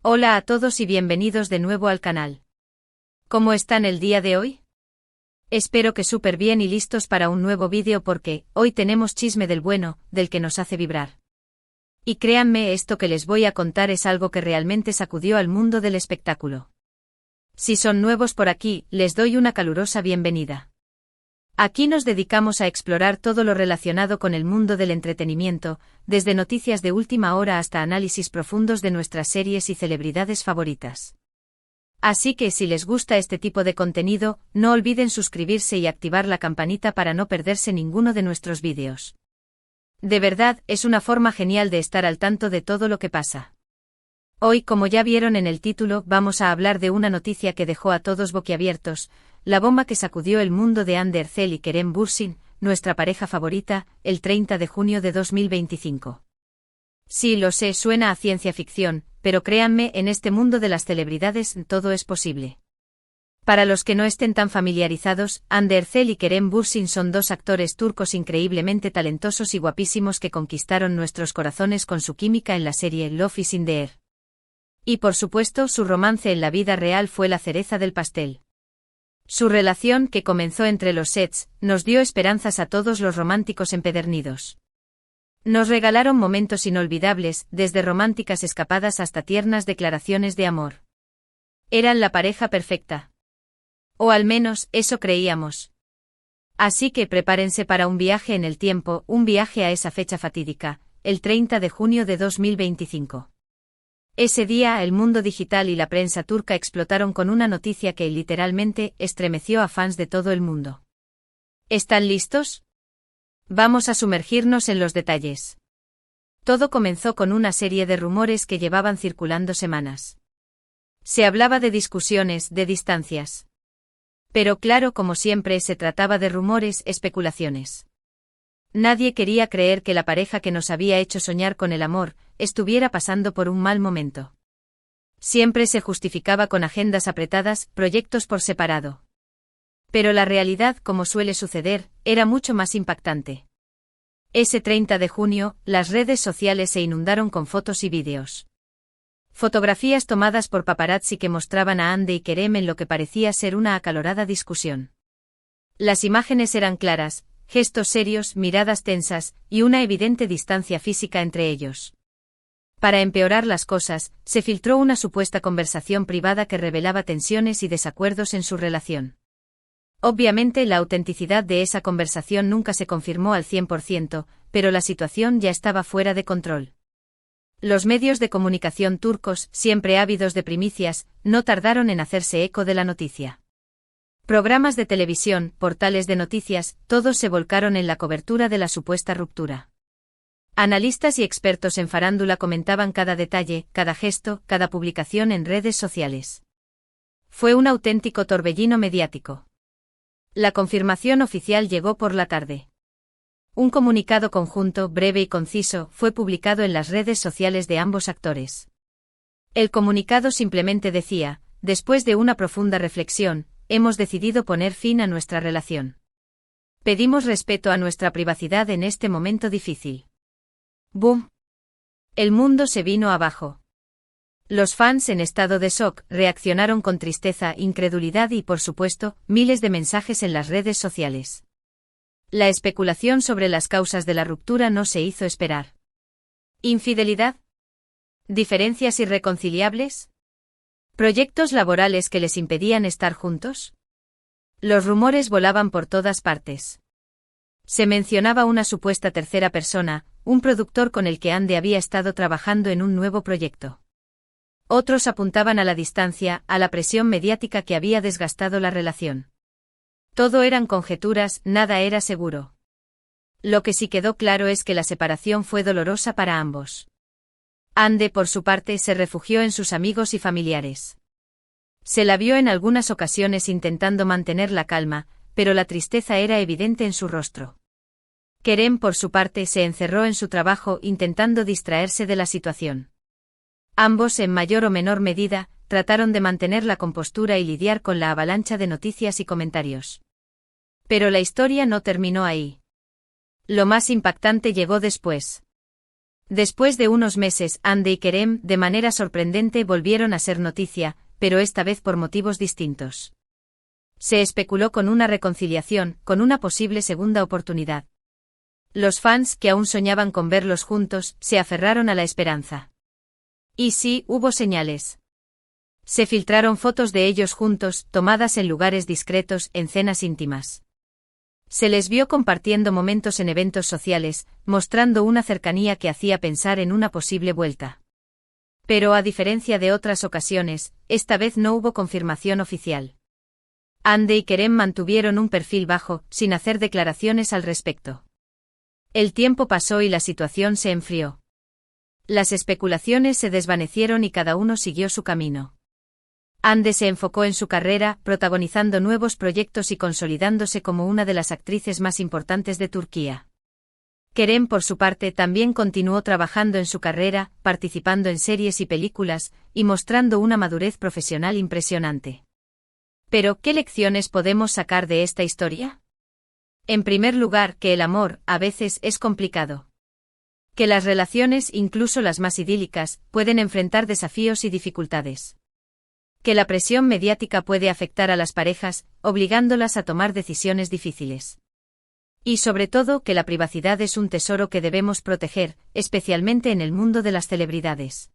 Hola a todos y bienvenidos de nuevo al canal. ¿Cómo están el día de hoy? Espero que súper bien y listos para un nuevo vídeo porque hoy tenemos chisme del bueno, del que nos hace vibrar. Y créanme, esto que les voy a contar es algo que realmente sacudió al mundo del espectáculo. Si son nuevos por aquí, les doy una calurosa bienvenida. Aquí nos dedicamos a explorar todo lo relacionado con el mundo del entretenimiento, desde noticias de última hora hasta análisis profundos de nuestras series y celebridades favoritas. Así que si les gusta este tipo de contenido, no olviden suscribirse y activar la campanita para no perderse ninguno de nuestros vídeos. De verdad, es una forma genial de estar al tanto de todo lo que pasa. Hoy, como ya vieron en el título, vamos a hablar de una noticia que dejó a todos boquiabiertos, la bomba que sacudió el mundo de Hande Erçel y Kerem Bürsin, nuestra pareja favorita, el 30 de junio de 2025. Sí, lo sé, suena a ciencia ficción, pero créanme, en este mundo de las celebridades todo es posible. Para los que no estén tan familiarizados, Hande Erçel y Kerem Bürsin son dos actores turcos increíblemente talentosos y guapísimos que conquistaron nuestros corazones con su química en la serie Love is in the Air. Y por supuesto, su romance en la vida real fue la cereza del pastel. Su relación, que comenzó entre los sets, nos dio esperanzas a todos los románticos empedernidos. Nos regalaron momentos inolvidables, desde románticas escapadas hasta tiernas declaraciones de amor. Eran la pareja perfecta. O al menos, eso creíamos. Así que prepárense para un viaje en el tiempo, un viaje a esa fecha fatídica, el 30 de junio de 2025. Ese día el mundo digital y la prensa turca explotaron con una noticia que literalmente estremeció a fans de todo el mundo. ¿Están listos? Vamos a sumergirnos en los detalles. Todo comenzó con una serie de rumores que llevaban circulando semanas. Se hablaba de discusiones, de distancias. Pero claro, como siempre, se trataba de rumores, especulaciones. Nadie quería creer que la pareja que nos había hecho soñar con el amor estuviera pasando por un mal momento. Siempre se justificaba con agendas apretadas, proyectos por separado. Pero la realidad, como suele suceder, era mucho más impactante. Ese 30 de junio, las redes sociales se inundaron con fotos y vídeos. Fotografías tomadas por paparazzi que mostraban a Hande y Kerem en lo que parecía ser una acalorada discusión. Las imágenes eran claras, gestos serios, miradas tensas, y una evidente distancia física entre ellos. Para empeorar las cosas, se filtró una supuesta conversación privada que revelaba tensiones y desacuerdos en su relación. Obviamente la autenticidad de esa conversación nunca se confirmó al 100%, pero la situación ya estaba fuera de control. Los medios de comunicación turcos, siempre ávidos de primicias, no tardaron en hacerse eco de la noticia. Programas de televisión, portales de noticias, todos se volcaron en la cobertura de la supuesta ruptura. Analistas y expertos en farándula comentaban cada detalle, cada gesto, cada publicación en redes sociales. Fue un auténtico torbellino mediático. La confirmación oficial llegó por la tarde. Un comunicado conjunto, breve y conciso, fue publicado en las redes sociales de ambos actores. El comunicado simplemente decía: después de una profunda reflexión, hemos decidido poner fin a nuestra relación. Pedimos respeto a nuestra privacidad en este momento difícil. ¡Boom! El mundo se vino abajo. Los fans en estado de shock reaccionaron con tristeza, incredulidad y, por supuesto, miles de mensajes en las redes sociales. La especulación sobre las causas de la ruptura no se hizo esperar. ¿Infidelidad? ¿Diferencias irreconciliables? ¿Proyectos laborales que les impedían estar juntos? Los rumores volaban por todas partes. Se mencionaba una supuesta tercera persona, un productor con el que Hande había estado trabajando en un nuevo proyecto. Otros apuntaban a la distancia, a la presión mediática que había desgastado la relación. Todo eran conjeturas, nada era seguro. Lo que sí quedó claro es que la separación fue dolorosa para ambos. Hande, por su parte, se refugió en sus amigos y familiares. Se la vio en algunas ocasiones intentando mantener la calma, pero la tristeza era evidente en su rostro. Kerem, por su parte, se encerró en su trabajo intentando distraerse de la situación. Ambos, en mayor o menor medida, trataron de mantener la compostura y lidiar con la avalancha de noticias y comentarios. Pero la historia no terminó ahí. Lo más impactante llegó después. Después de unos meses, Hande y Kerem, de manera sorprendente, volvieron a ser noticia, pero esta vez por motivos distintos. Se especuló con una reconciliación, con una posible segunda oportunidad. Los fans, que aún soñaban con verlos juntos, se aferraron a la esperanza. Y sí, hubo señales. Se filtraron fotos de ellos juntos, tomadas en lugares discretos, en cenas íntimas. Se les vio compartiendo momentos en eventos sociales, mostrando una cercanía que hacía pensar en una posible vuelta. Pero a diferencia de otras ocasiones, esta vez no hubo confirmación oficial. Hande y Kerem mantuvieron un perfil bajo, sin hacer declaraciones al respecto. El tiempo pasó y la situación se enfrió. Las especulaciones se desvanecieron y cada uno siguió su camino. Hande se enfocó en su carrera, protagonizando nuevos proyectos y consolidándose como una de las actrices más importantes de Turquía. Kerem, por su parte, también continuó trabajando en su carrera, participando en series y películas, y mostrando una madurez profesional impresionante. Pero, ¿qué lecciones podemos sacar de esta historia? En primer lugar, que el amor, a veces, es complicado. Que las relaciones, incluso las más idílicas, pueden enfrentar desafíos y dificultades. Que la presión mediática puede afectar a las parejas, obligándolas a tomar decisiones difíciles. Y sobre todo que la privacidad es un tesoro que debemos proteger, especialmente en el mundo de las celebridades.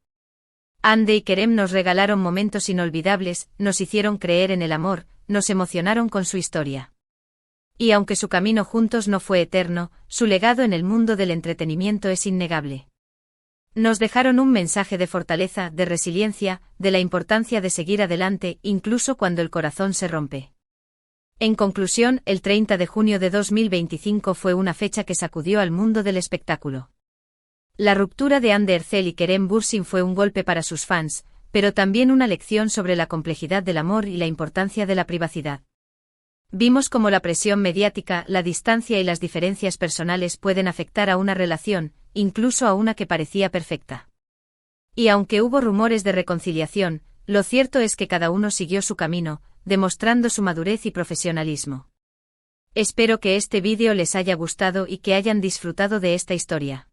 Hande y Kerem nos regalaron momentos inolvidables, nos hicieron creer en el amor, nos emocionaron con su historia. Y aunque su camino juntos no fue eterno, su legado en el mundo del entretenimiento es innegable. Nos dejaron un mensaje de fortaleza, de resiliencia, de la importancia de seguir adelante, incluso cuando el corazón se rompe. En conclusión, el 30 de junio de 2025 fue una fecha que sacudió al mundo del espectáculo. La ruptura de Hande Erçel y Kerem Bürsin fue un golpe para sus fans, pero también una lección sobre la complejidad del amor y la importancia de la privacidad. Vimos cómo la presión mediática, la distancia y las diferencias personales pueden afectar a una relación, incluso a una que parecía perfecta. Y aunque hubo rumores de reconciliación, lo cierto es que cada uno siguió su camino, demostrando su madurez y profesionalismo. Espero que este vídeo les haya gustado y que hayan disfrutado de esta historia.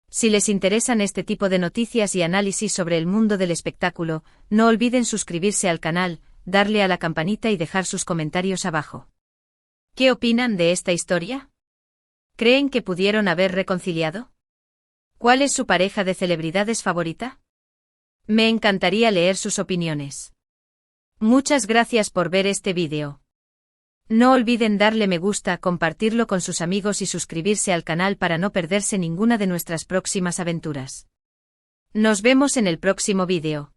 Si les interesan este tipo de noticias y análisis sobre el mundo del espectáculo, no olviden suscribirse al canal, darle a la campanita y dejar sus comentarios abajo. ¿Qué opinan de esta historia? ¿Creen que pudieron haber reconciliado? ¿Cuál es su pareja de celebridades favorita? Me encantaría leer sus opiniones. Muchas gracias por ver este vídeo. No olviden darle me gusta, compartirlo con sus amigos y suscribirse al canal para no perderse ninguna de nuestras próximas aventuras. Nos vemos en el próximo vídeo.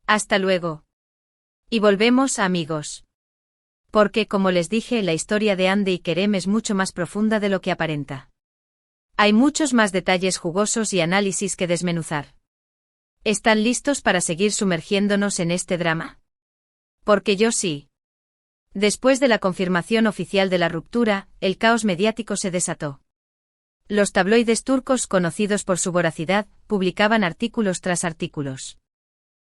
Hasta luego. Y volvemos, amigos. Porque, como les dije, la historia de Hande y Kerem es mucho más profunda de lo que aparenta. Hay muchos más detalles jugosos y análisis que desmenuzar. ¿Están listos para seguir sumergiéndonos en este drama? Porque yo sí. Después de la confirmación oficial de la ruptura, el caos mediático se desató. Los tabloides turcos, conocidos por su voracidad, publicaban artículos tras artículos.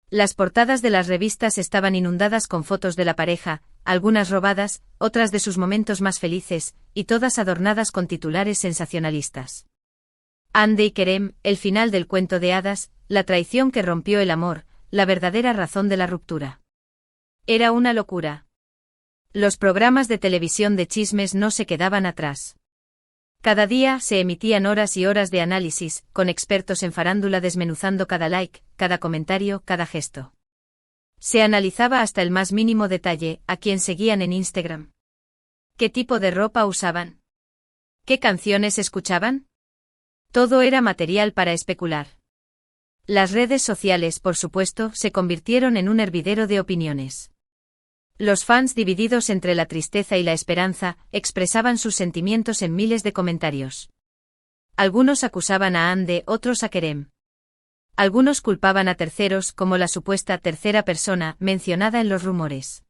Las portadas de las revistas estaban inundadas con fotos de la pareja, algunas robadas, otras de sus momentos más felices, y todas adornadas con titulares sensacionalistas. Hande y Kerem, el final del cuento de hadas, la traición que rompió el amor, la verdadera razón de la ruptura. Era una locura. Los programas de televisión de chismes no se quedaban atrás. Cada día se emitían horas y horas de análisis, con expertos en farándula desmenuzando cada like, cada comentario, cada gesto. Se analizaba hasta el más mínimo detalle, a quién seguían en Instagram. ¿Qué tipo de ropa usaban? ¿Qué canciones escuchaban? Todo era material para especular. Las redes sociales, por supuesto, se convirtieron en un hervidero de opiniones. Los fans, divididos entre la tristeza y la esperanza, expresaban sus sentimientos en miles de comentarios. Algunos acusaban a Hande, otros a Kerem. Algunos culpaban a terceros, como la supuesta tercera persona mencionada en los rumores.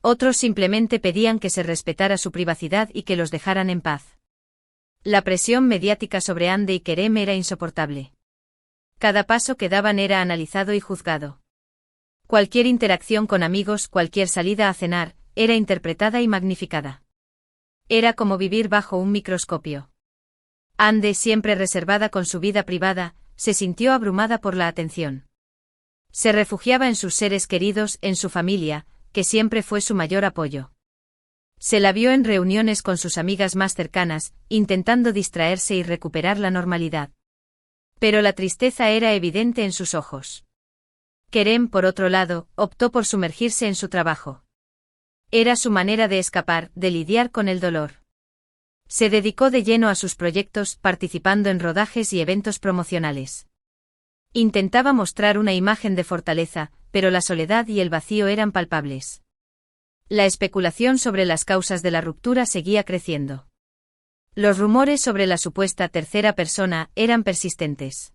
Otros simplemente pedían que se respetara su privacidad y que los dejaran en paz. La presión mediática sobre Hande y Kerem era insoportable. Cada paso que daban era analizado y juzgado. Cualquier interacción con amigos, cualquier salida a cenar, era interpretada y magnificada. Era como vivir bajo un microscopio. Ande, siempre reservada con su vida privada, se sintió abrumada por la atención. Se refugiaba en sus seres queridos, en su familia, que siempre fue su mayor apoyo. Se la vio en reuniones con sus amigas más cercanas, intentando distraerse y recuperar la normalidad. Pero la tristeza era evidente en sus ojos. Kerem, por otro lado, optó por sumergirse en su trabajo. Era su manera de escapar, de lidiar con el dolor. Se dedicó de lleno a sus proyectos, participando en rodajes y eventos promocionales. Intentaba mostrar una imagen de fortaleza, pero la soledad y el vacío eran palpables. La especulación sobre las causas de la ruptura seguía creciendo. Los rumores sobre la supuesta tercera persona eran persistentes.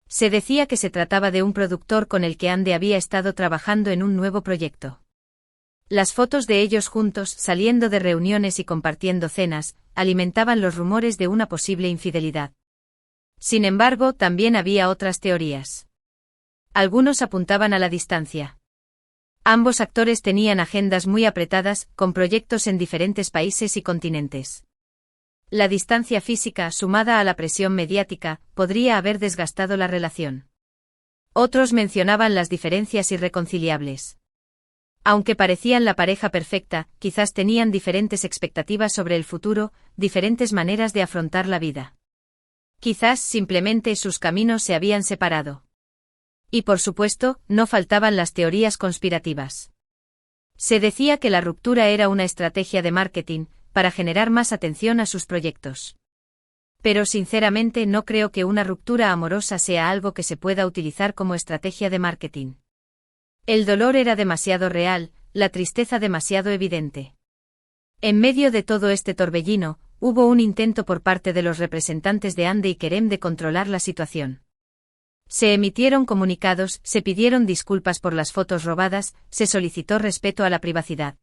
Se decía que se trataba de un productor con el que Ande había estado trabajando en un nuevo proyecto. Las fotos de ellos juntos, saliendo de reuniones y compartiendo cenas, alimentaban los rumores de una posible infidelidad. Sin embargo, también había otras teorías. Algunos apuntaban a la distancia. Ambos actores tenían agendas muy apretadas, con proyectos en diferentes países y continentes. La distancia física, sumada a la presión mediática, podría haber desgastado la relación. Otros mencionaban las diferencias irreconciliables. Aunque parecían la pareja perfecta, quizás tenían diferentes expectativas sobre el futuro, diferentes maneras de afrontar la vida. Quizás simplemente sus caminos se habían separado. Y por supuesto, no faltaban las teorías conspirativas. Se decía que la ruptura era una estrategia de marketing, para generar más atención a sus proyectos. Pero sinceramente no creo que una ruptura amorosa sea algo que se pueda utilizar como estrategia de marketing. El dolor era demasiado real, la tristeza demasiado evidente. En medio de todo este torbellino, hubo un intento por parte de los representantes de Ande y Kerem de controlar la situación. Se emitieron comunicados, se pidieron disculpas por las fotos robadas, se solicitó respeto a la privacidad.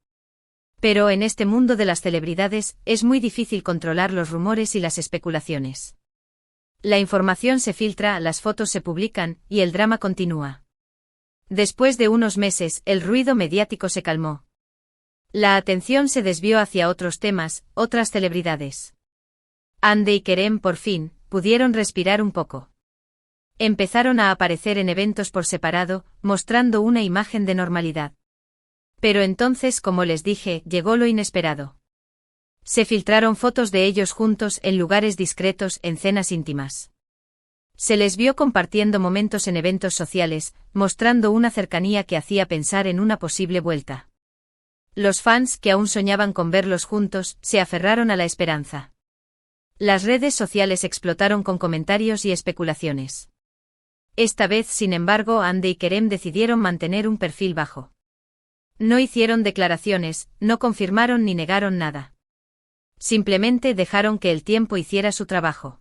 Pero en este mundo de las celebridades, es muy difícil controlar los rumores y las especulaciones. La información se filtra, las fotos se publican, y el drama continúa. Después de unos meses, el ruido mediático se calmó. La atención se desvió hacia otros temas, otras celebridades. Ande y Kerem, por fin, pudieron respirar un poco. Empezaron a aparecer en eventos por separado, mostrando una imagen de normalidad. Pero entonces, como les dije, llegó lo inesperado. Se filtraron fotos de ellos juntos en lugares discretos, en cenas íntimas. Se les vio compartiendo momentos en eventos sociales, mostrando una cercanía que hacía pensar en una posible vuelta. Los fans, que aún soñaban con verlos juntos, se aferraron a la esperanza. Las redes sociales explotaron con comentarios y especulaciones. Esta vez, sin embargo, Ande y Kerem decidieron mantener un perfil bajo. No hicieron declaraciones, no confirmaron ni negaron nada. Simplemente dejaron que el tiempo hiciera su trabajo.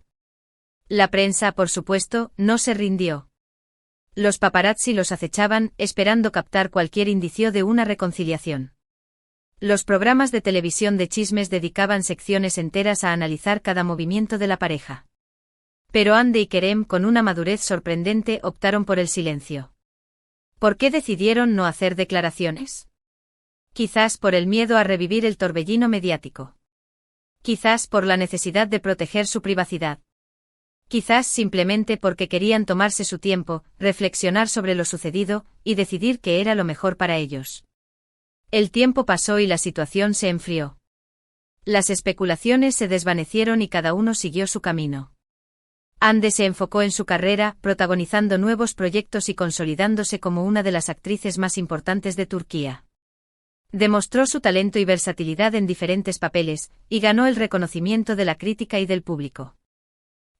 La prensa, por supuesto, no se rindió. Los paparazzi los acechaban, esperando captar cualquier indicio de una reconciliación. Los programas de televisión de chismes dedicaban secciones enteras a analizar cada movimiento de la pareja. Pero Ande y Kerem, con una madurez sorprendente, optaron por el silencio. ¿Por qué decidieron no hacer declaraciones? Quizás por el miedo a revivir el torbellino mediático. Quizás por la necesidad de proteger su privacidad. Quizás simplemente porque querían tomarse su tiempo, reflexionar sobre lo sucedido, y decidir qué era lo mejor para ellos. El tiempo pasó y la situación se enfrió. Las especulaciones se desvanecieron y cada uno siguió su camino. Ande se enfocó en su carrera, protagonizando nuevos proyectos y consolidándose como una de las actrices más importantes de Turquía. Demostró su talento y versatilidad en diferentes papeles, y ganó el reconocimiento de la crítica y del público.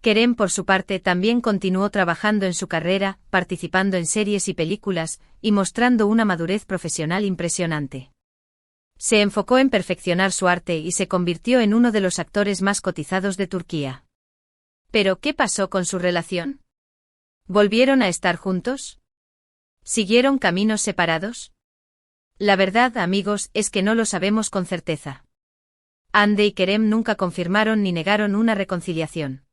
Kerem, por su parte, también continuó trabajando en su carrera, participando en series y películas, y mostrando una madurez profesional impresionante. Se enfocó en perfeccionar su arte y se convirtió en uno de los actores más cotizados de Turquía. ¿Pero qué pasó con su relación? ¿Volvieron a estar juntos? ¿Siguieron caminos separados? La verdad, amigos, es que no lo sabemos con certeza. Ande y Kerem nunca confirmaron ni negaron una reconciliación.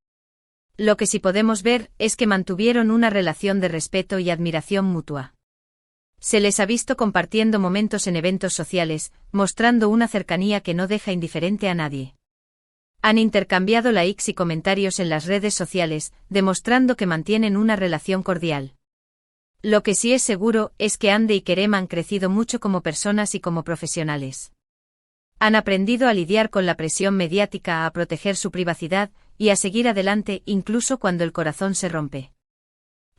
Lo que sí podemos ver es que mantuvieron una relación de respeto y admiración mutua. Se les ha visto compartiendo momentos en eventos sociales, mostrando una cercanía que no deja indiferente a nadie. Han intercambiado likes y comentarios en las redes sociales, demostrando que mantienen una relación cordial. Lo que sí es seguro es que Hande y Kerem han crecido mucho como personas y como profesionales. Han aprendido a lidiar con la presión mediática, a proteger su privacidad y a seguir adelante incluso cuando el corazón se rompe.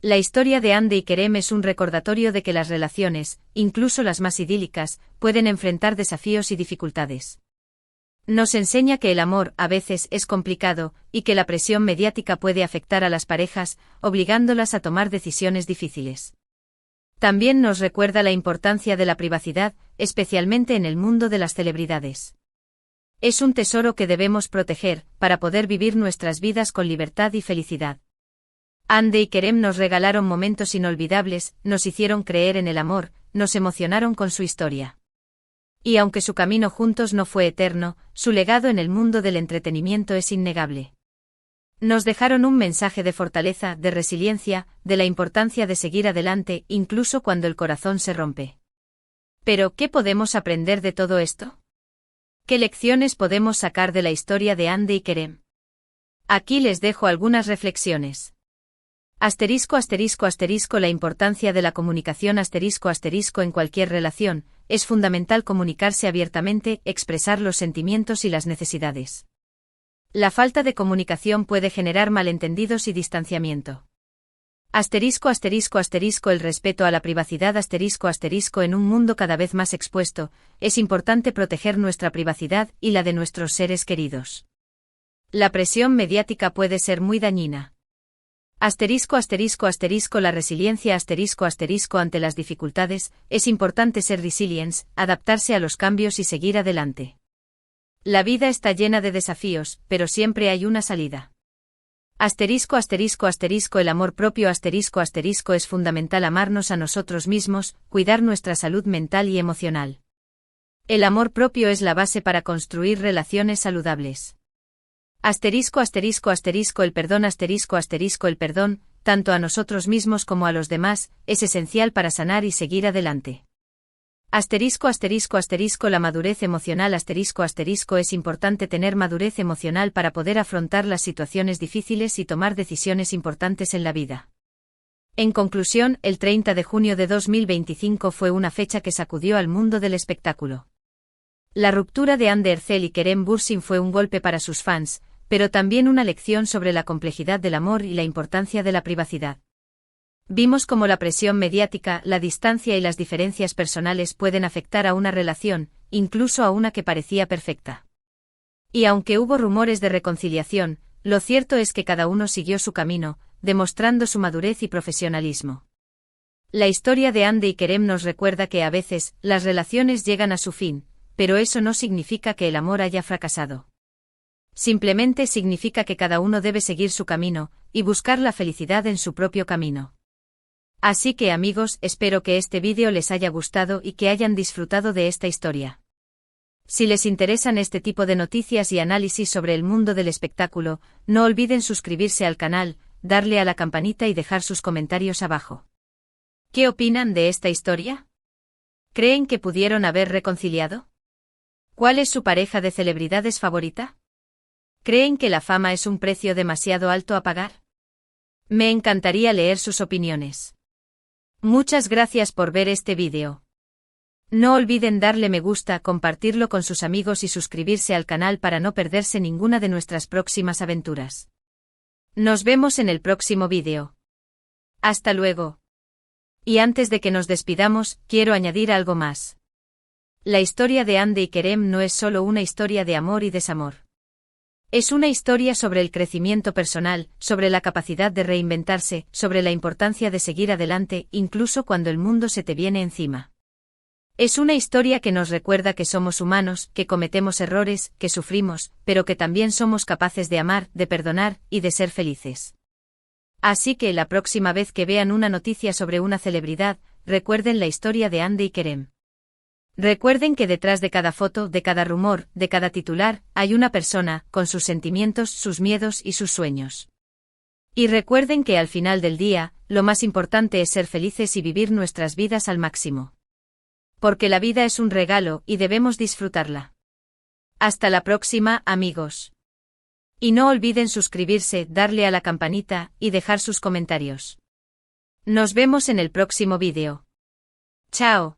La historia de Hande y Kerem es un recordatorio de que las relaciones, incluso las más idílicas, pueden enfrentar desafíos y dificultades. Nos enseña que el amor, a veces, es complicado, y que la presión mediática puede afectar a las parejas, obligándolas a tomar decisiones difíciles. También nos recuerda la importancia de la privacidad, especialmente en el mundo de las celebridades. Es un tesoro que debemos proteger, para poder vivir nuestras vidas con libertad y felicidad. Hande y Kerem nos regalaron momentos inolvidables, nos hicieron creer en el amor, nos emocionaron con su historia. Y aunque su camino juntos no fue eterno, su legado en el mundo del entretenimiento es innegable. Nos dejaron un mensaje de fortaleza, de resiliencia, de la importancia de seguir adelante, incluso cuando el corazón se rompe. Pero, ¿qué podemos aprender de todo esto? ¿Qué lecciones podemos sacar de la historia de Hande y Kerem? Aquí les dejo algunas reflexiones. ***** La importancia de la comunicación *** en cualquier relación, es fundamental comunicarse abiertamente, expresar los sentimientos y las necesidades. La falta de comunicación puede generar malentendidos y distanciamiento. ***** El respeto a la privacidad *** En un mundo cada vez más expuesto, es importante proteger nuestra privacidad y la de nuestros seres queridos. La presión mediática puede ser muy dañina. La resiliencia ante las dificultades, es importante ser resilientes, adaptarse a los cambios y seguir adelante. La vida está llena de desafíos, pero siempre hay una salida. El amor propio es fundamental amarnos a nosotros mismos, cuidar nuestra salud mental y emocional. El amor propio es la base para construir relaciones saludables. El perdón el perdón, tanto a nosotros mismos como a los demás, es esencial para sanar y seguir adelante. La madurez emocional es importante tener madurez emocional para poder afrontar las situaciones difíciles y tomar decisiones importantes en la vida. En conclusión, el 30 de junio de 2025 fue una fecha que sacudió al mundo del espectáculo. La ruptura de Hande Erçel y Kerem Bürsin fue un golpe para sus fans, pero también una lección sobre la complejidad del amor y la importancia de la privacidad. Vimos cómo la presión mediática, la distancia y las diferencias personales pueden afectar a una relación, incluso a una que parecía perfecta. Y aunque hubo rumores de reconciliación, lo cierto es que cada uno siguió su camino, demostrando su madurez y profesionalismo. La historia de Hande y Kerem nos recuerda que a veces, las relaciones llegan a su fin, pero eso no significa que el amor haya fracasado. Simplemente significa que cada uno debe seguir su camino, y buscar la felicidad en su propio camino. Así que amigos, espero que este vídeo les haya gustado y que hayan disfrutado de esta historia. Si les interesan este tipo de noticias y análisis sobre el mundo del espectáculo, no olviden suscribirse al canal, darle a la campanita y dejar sus comentarios abajo. ¿Qué opinan de esta historia? ¿Creen que pudieron haber reconciliado? ¿Cuál es su pareja de celebridades favorita? ¿Creen que la fama es un precio demasiado alto a pagar? Me encantaría leer sus opiniones. Muchas gracias por ver este vídeo. No olviden darle me gusta, compartirlo con sus amigos y suscribirse al canal para no perderse ninguna de nuestras próximas aventuras. Nos vemos en el próximo vídeo. Hasta luego. Y antes de que nos despidamos, quiero añadir algo más. La historia de Hande y Kerem no es solo una historia de amor y desamor. Es una historia sobre el crecimiento personal, sobre la capacidad de reinventarse, sobre la importancia de seguir adelante, incluso cuando el mundo se te viene encima. Es una historia que nos recuerda que somos humanos, que cometemos errores, que sufrimos, pero que también somos capaces de amar, de perdonar, y de ser felices. Así que la próxima vez que vean una noticia sobre una celebridad, recuerden la historia de Hande y Kerem. Recuerden que detrás de cada foto, de cada rumor, de cada titular, hay una persona, con sus sentimientos, sus miedos y sus sueños. Y recuerden que al final del día, lo más importante es ser felices y vivir nuestras vidas al máximo. Porque la vida es un regalo y debemos disfrutarla. Hasta la próxima, amigos. Y no olviden suscribirse, darle a la campanita y dejar sus comentarios. Nos vemos en el próximo vídeo. Chao.